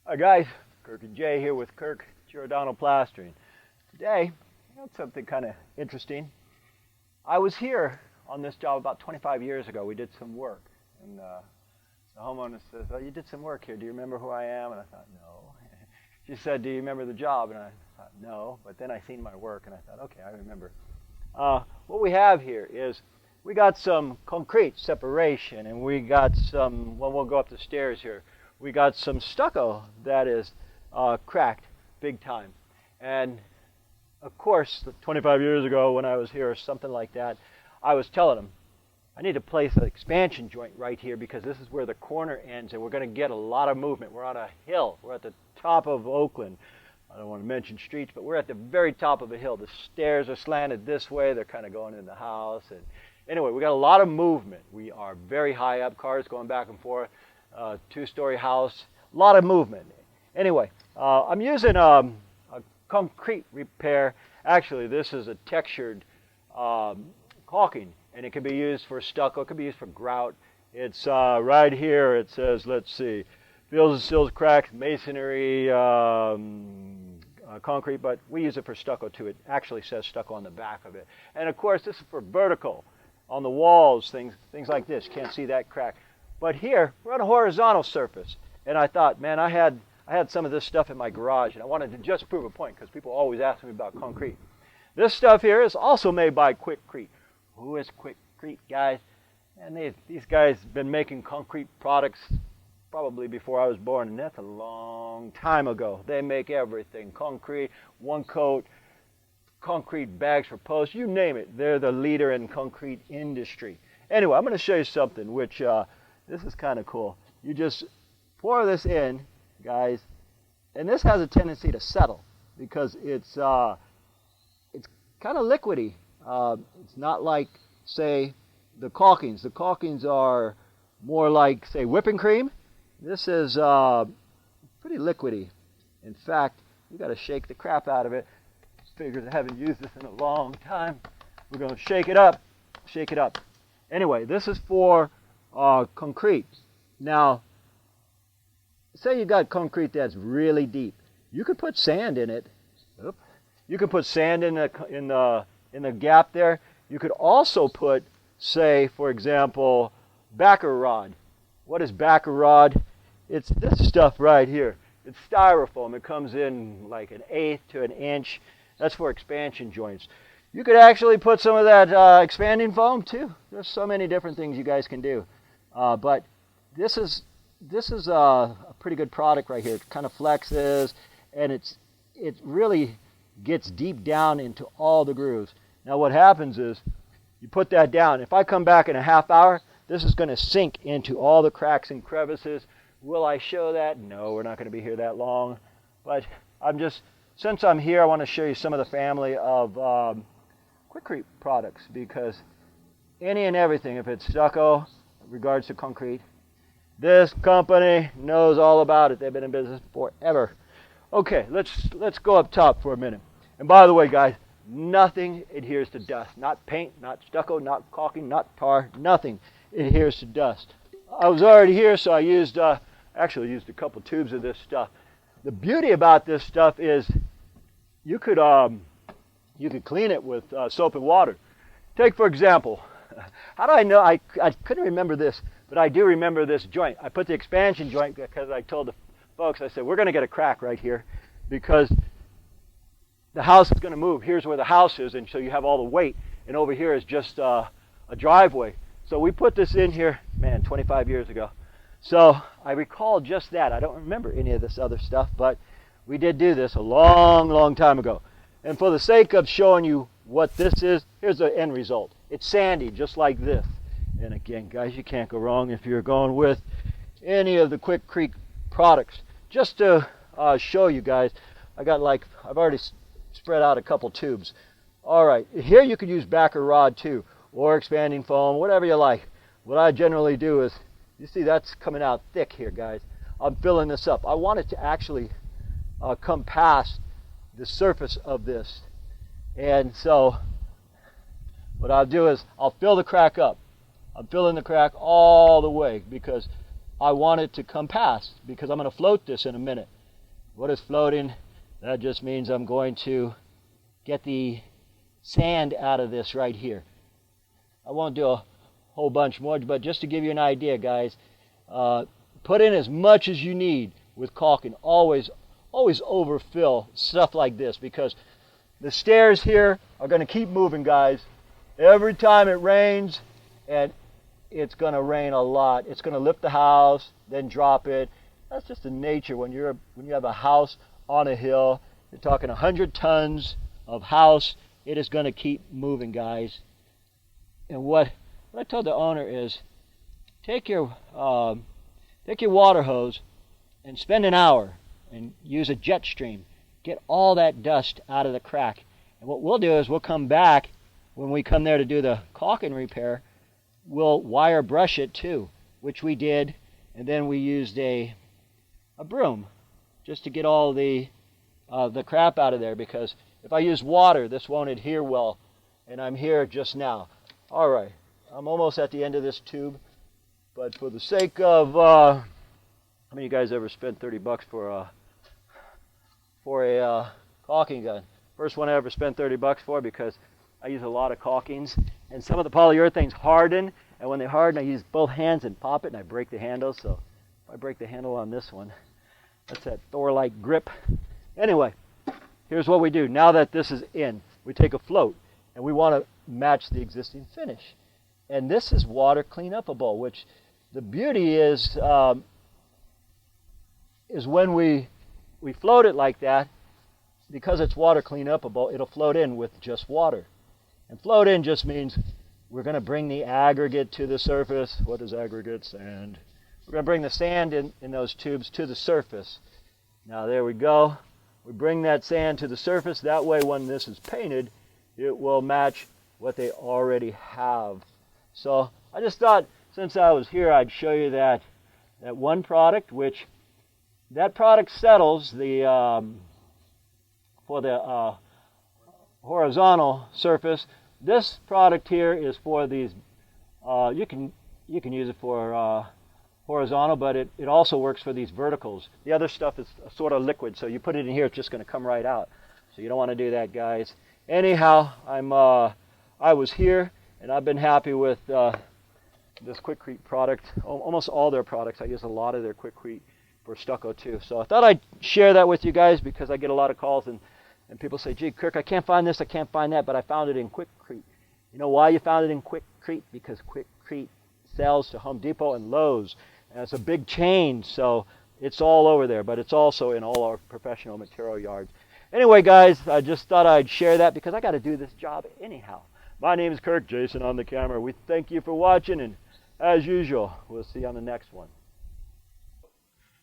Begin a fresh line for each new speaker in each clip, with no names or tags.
Hi guys, Kirk and Jay here with Giordano plastering. Today, I got something kind of interesting. I was here on this job about 25 years ago. We did some work, and the homeowner says, "Oh, you did some work here. Do you remember who I am?" And I thought, "No." She said, "Do you remember the job?" And I thought, "No." But then I seen my work, and I thought, "Okay, I remember." What we have here is we got some concrete separation, and we got some. Well, we'll go up the stairs here. We got some stucco that is cracked big time. And of course, 25 years ago when I was here or something like that, I was telling them, I need to place an expansion joint right here because this is where the corner ends and we're going to get a lot of movement. We're on a hill. We're at the top of Oakland. I don't want to mention streets, but we're at the very top of a hill. The stairs are slanted this way. They're kind of going in the house. And anyway, we got a lot of movement. We are very high up, cars going back and forth. Two-story house, a lot of movement. Anyway, I'm using a concrete repair. Actually, this is a textured caulking, and it can be used for stucco. It can be used for grout. It's right here. It says, let's see, fills and seals cracks, masonry, concrete, but we use it for stucco too. It actually says stucco on the back of it. And of course, this is for vertical on the walls, things like this. You can't see that crack. But here, we're on a horizontal surface. And I thought, man, I had some of this stuff in my garage, and I wanted to just prove a point because people always ask me about concrete. This stuff here is also made by Quickrete. Who is Quickrete, guys? And these guys have been making concrete products probably before I was born, and that's a long time ago. They make everything. Concrete, one coat, concrete bags for posts, you name it. They're the leader in concrete industry. Anyway, I'm going to show you something which... this is kind of cool. You just pour this in, guys, and this has a tendency to settle because it's kind of liquidy. It's not like, say, the caulkings. The caulkings are more like, say, whipping cream. This is pretty liquidy. In fact, you got to shake the crap out of it. Figures I haven't used this in a long time. We're going to shake it up. Shake it up. Anyway, this is for concrete. Now, say you got concrete that's really deep. You could put sand in it. You could put sand in the gap there. You could also put, say, for example, backer rod. What is backer rod? It's this stuff right here. It's styrofoam. It comes in like 1/8 to 1 inch. That's for expansion joints. You could actually put some of that expanding foam too. There's so many different things you guys can do. But this is a pretty good product right here. It kind of flexes, and it really gets deep down into all the grooves. Now what happens is you put that down. If I come back in a half hour, this is going to sink into all the cracks and crevices. Will I show that? No, we're not going to be here that long. But since I'm here, I want to show you some of the family of Quickrete products because any and everything, if it's stucco, regards to concrete, this company knows all about it. They've been in business forever. Okay, let's go up top for a minute. And by the way, guys, nothing adheres to dust. Not paint, not stucco, not caulking, not tar. Nothing adheres to dust. I was already here, so I actually used a couple tubes of this stuff. The beauty about this stuff is you could clean it with soap and water. Take, for example, how do I know? I couldn't remember this, but I do remember this joint. I put the expansion joint because I told the folks, I said, we're going to get a crack right here because the house is going to move. Here's where the house is, and so you have all the weight, and over here is just a driveway. So we put this in here, man, 25 years ago. So I recall just that. I don't remember any of this other stuff, but we did do this a long, long time ago. And for the sake of showing you what this is, here's the end result. It's sandy, just like this. And again, guys, you can't go wrong if you're going with any of the Quickrete products. Just to show you guys, I've already spread out a couple tubes. All right, here you could use backer rod too, or expanding foam, whatever you like. What I generally do is, you see that's coming out thick here, guys. I'm filling this up. I want it to actually come past the surface of this. And so what I'll do is I'll fill the crack up. I'm filling the crack all the way because I want it to come past, because I'm going to float this in a minute. What is floating? That just means I'm going to get the sand out of this right here. I won't do a whole bunch more, but just to give you an idea, guys, put in as much as you need with caulking. Always overfill stuff like this, because the stairs here are going to keep moving, guys. Every time it rains, and it's going to rain a lot, it's going to lift the house, then drop it. That's just the nature when you have a house on a hill. You're talking 100 tons of house. It is going to keep moving, guys. And what I told the owner is, take your water hose and spend an hour and use a jet stream. Get all that dust out of the crack. And what we'll do is we'll come back when we come there to do the caulking repair. We'll wire brush it too, which we did, and then we used a broom just to get all the crap out of there, because if I use water, this won't adhere well, and I'm here just now. All right, I'm almost at the end of this tube, but for the sake of, how many of you guys ever spent 30 bucks for a caulking gun? First one I ever spent 30 bucks for, because I use a lot of caulkings, and some of the polyurethanes harden, and when they harden, I use both hands and pop it, and I break the handle. So if I break the handle on this one, that's that Thor-like grip. Anyway, here's what we do. Now that this is in, we take a float, and we want to match the existing finish. And this is water clean-upable, which the beauty is when we float it like that, because it's water clean-upable, it'll float in with just water. And float in just means we're going to bring the aggregate to the surface. What is aggregate? Sand. We're going to bring the sand in those tubes to the surface. Now there we go. We bring that sand to the surface. That way when this is painted, it will match what they already have. So I just thought, since I was here, I'd show you that one product, which that product settles the for the horizontal surface. This product here is for these, you can use it for horizontal, but it also works for these verticals. The other stuff is sort of liquid, so you put it in here, it's just going to come right out. So you don't want to do that, guys. Anyhow, I was here, and I've been happy with this Quickrete product. Almost all their products. I use a lot of their Quickrete for stucco too. So I thought I'd share that with you guys, because I get a lot of calls and people say, gee, Kirk, I can't find this, I can't find that, but I found it in Quickrete. You know why you found it in Quickrete? Because Quickrete sells to Home Depot and Lowe's, and it's a big chain, so it's all over there, but it's also in all our professional material yards. Anyway, guys, I just thought I'd share that, because I got to do this job anyhow. My name is Kirk, Jason on the camera. We thank you for watching, and as usual, we'll see you on the next one.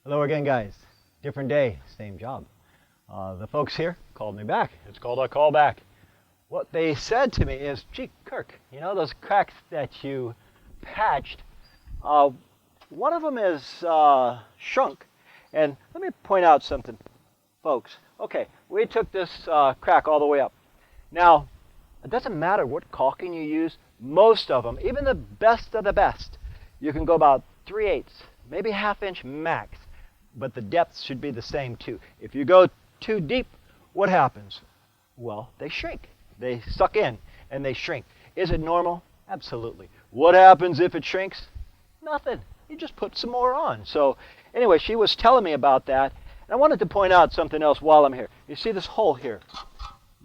Hello again, guys. Different day, same job. The folks here called me back. It's called a callback. What they said to me is, gee, Kirk, you know those cracks that you patched, one of them is shrunk. And let me point out something, folks. Okay, we took this crack all the way up. Now, it doesn't matter what caulking you use. Most of them, even the best of the best, you can go about 3/8, maybe ½ inch max. But the depth should be the same too. If you go too deep, what happens? Well, they shrink. They suck in and they shrink. Is it normal? Absolutely. What happens if it shrinks? Nothing. You just put some more on. So anyway, she was telling me about that. And I wanted to point out something else while I'm here. You see this hole here?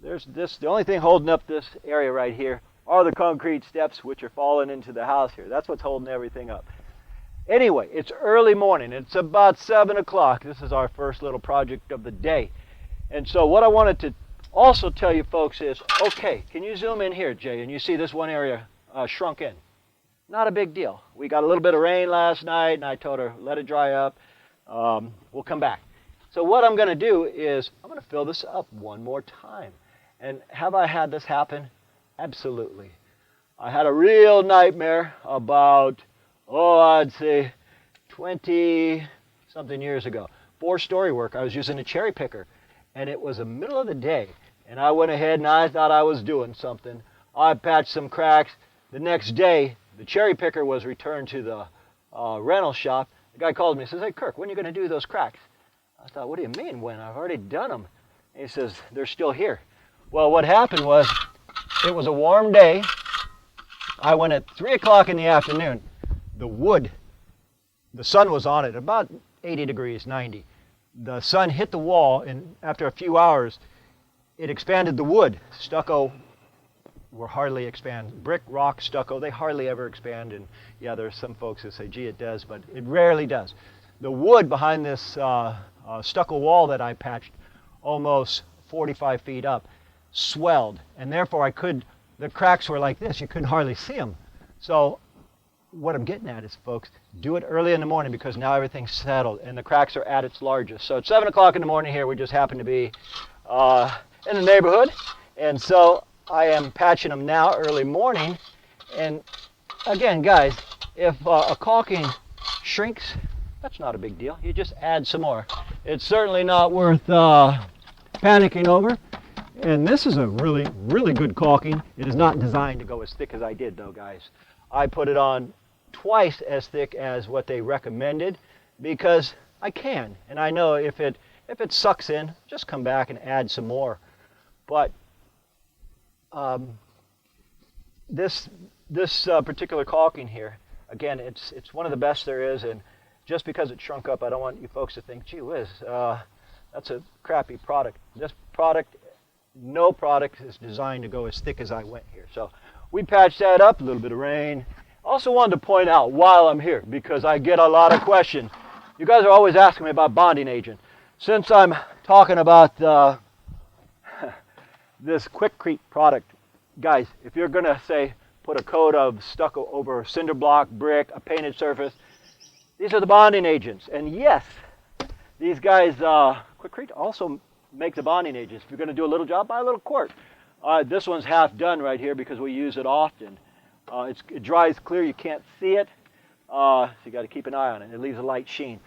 There's this, the only thing holding up this area right here are the concrete steps which are falling into the house here. That's what's holding everything up. Anyway, it's early morning. It's about 7 o'clock. This is our first little project of the day. And so what I wanted to also tell you folks is, okay, can you zoom in here, Jay? And you see this one area shrunk in. Not a big deal. We got a little bit of rain last night, and I told her, let it dry up. We'll come back. So what I'm going to do is I'm going to fill this up one more time. And have I had this happen? Absolutely. I had a real nightmare about, I'd say 20-something years ago. 4-story work. I was using a cherry picker, and it was the middle of the day, and I went ahead and I thought I was doing something. I patched some cracks. The next day, the cherry picker was returned to the rental shop. the guy called me and says, "Hey Kirk, when are you going to do those cracks?" I thought, "What do you mean when? I've already done them." And he says, "They're still here." Well, what happened was, it was a warm day. I went at 3 o'clock in the afternoon. The wood, the sun was on it, about 80 degrees, 90. The sun hit the wall, and after a few hours, it expanded the wood. Stucco will hardly expand. Brick, rock, stucco, they hardly ever expand. And yeah, there's some folks that say, "Gee, it does," but it rarely does. The wood behind this stucco wall that I patched, almost 45 feet up, swelled, and therefore the cracks were like this. You couldn't hardly see them. So what I'm getting at is, folks, do it early in the morning, because now everything's settled and the cracks are at its largest. So it's 7 o'clock in the morning here. We just happen to be in the neighborhood, and so I am patching them now early morning. And again, guys, if a caulking shrinks, that's not a big deal. You just add some more. It's certainly not worth panicking over. And this is a really, really good caulking. It is not designed to go as thick as I did, though, guys. I put it on twice as thick as what they recommended, because I can. And I know if it sucks in, just come back and add some more. But this particular caulking here, again, it's one of the best there is. And just because it shrunk up, I don't want you folks to think, "Gee whiz, that's a crappy product." This product, no product is designed to go as thick as I went here. So we patched that up, a little bit of rain. Also wanted to point out while I'm here, because I get a lot of questions. You guys are always asking me about bonding agent. Since I'm talking about this Quickrete product, guys, if you're going to say put a coat of stucco over a cinder block, brick, a painted surface, these are the bonding agents. And yes, these guys, Quickrete also make the bonding agents. If you're going to do a little job, buy a little quart. This one's half done right here because we use it often. It dries clear, you can't see it, so you got to keep an eye on it. It leaves a light sheen.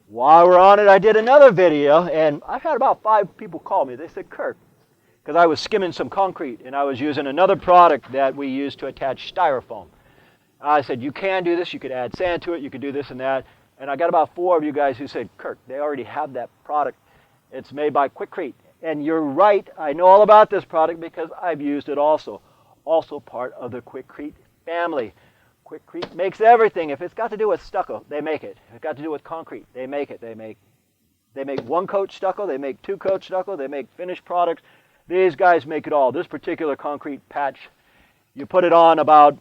While we're on it, I did another video, and I've had about 5 people call me. They said, "Kirk," because I was skimming some concrete, and I was using another product that we use to attach styrofoam. I said, "You can do this, you could add sand to it, you could do this and that." And I got about 4 of you guys who said, "Kirk, they already have that product. It's made by Quickrete." And you're right, I know all about this product because I've used it also. Also part of the Quickrete family. Quickrete makes everything. If it's got to do with stucco, they make it. If it's got to do with concrete, they make it. They make 1-coat stucco, they make 2-coat stucco, they make finished products. These guys make it all. This particular concrete patch, you put it on about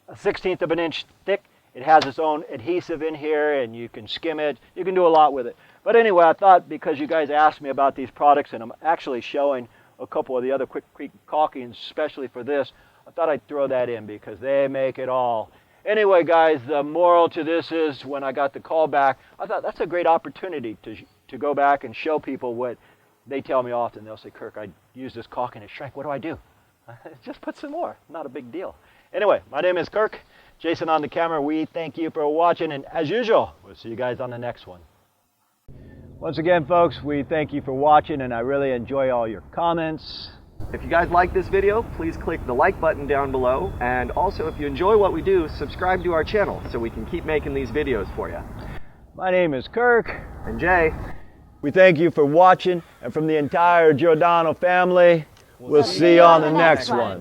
1/16 of an inch thick. It has its own adhesive in here, and you can skim it. You can do a lot with it. But anyway, I thought, because you guys asked me about these products, and I'm actually showing a couple of the other Quickrete caulkings, especially for this, I thought I'd throw that in because they make it all. Anyway, guys, the moral to this is, when I got the call back, I thought that's a great opportunity to go back and show people what they tell me often. They'll say, "Kirk, I used this caulking, it shrank. What do I do?" Just put some more. Not a big deal. Anyway, my name is Kirk. Jason on the camera. We thank you for watching, and as usual, we'll see you guys on the next one. Once again, folks, we thank you for watching, and I really enjoy all your comments.
If you guys like this video, please click the like button down below, and also if you enjoy what we do, subscribe to our channel so we can keep making these videos for you.
My name is Kirk.
And Jay.
We thank you for watching, and from the entire Giordano family, we'll see you on the next one.